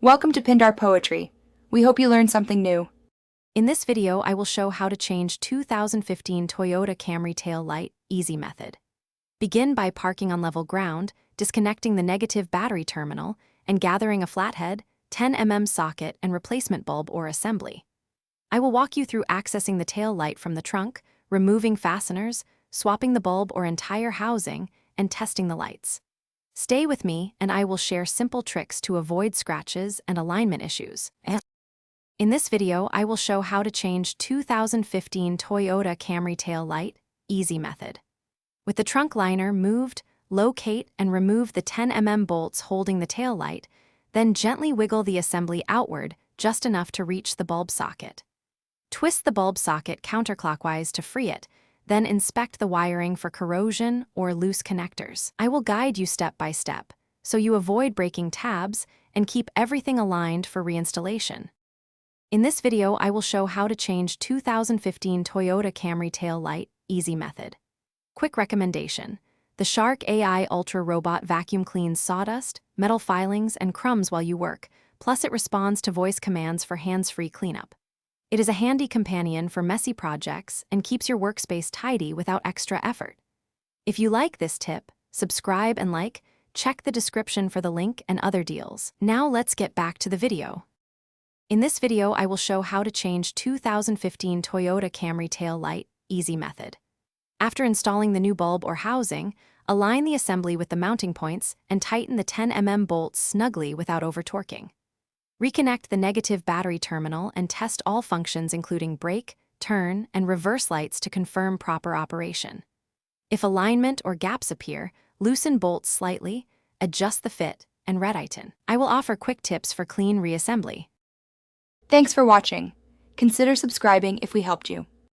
Welcome to Pindar Poetry. We hope you learned something new. In this video, I will show how to change 2015 Toyota Camry tail light easy method. Begin by parking on level ground, disconnecting the negative battery terminal, and gathering a flathead, 10 mm socket, and replacement bulb or assembly. I will walk you through accessing the tail light from the trunk, removing fasteners, swapping the bulb or entire housing, and testing the lights. Stay with me, and I will share simple tricks to avoid scratches and alignment issues. In this video, I will show how to change 2015 Toyota Camry tail light easy method. With the trunk liner moved, locate and remove the 10 mm bolts holding the tail light, then gently wiggle the assembly outward just enough to reach the bulb socket. Twist the bulb socket counterclockwise to free it, then inspect the wiring for corrosion or loose connectors. I will guide you step by step, so you avoid breaking tabs and keep everything aligned for reinstallation. In this video, I will show how to change 2015 Toyota Camry tail light easy method. Quick recommendation: the Shark AI Ultra Robot vacuum cleans sawdust, metal filings, and crumbs while you work, plus it responds to voice commands for hands-free cleanup. It is a handy companion for messy projects and keeps your workspace tidy without extra effort. If you like this tip, subscribe and like. Check the description for the link and other deals. Now let's get back to the video. In this video, I will show how to change 2015 Toyota Camry tail light easy method. After installing the new bulb or housing, align the assembly with the mounting points and tighten the 10 mm bolts snugly without over-torquing. Reconnect the negative battery terminal and test all functions including brake, turn, and reverse lights to confirm proper operation. If alignment or gaps appear, loosen bolts slightly, adjust the fit, and retighten. I will offer quick tips for clean reassembly. Thanks for watching. Consider subscribing if we helped you.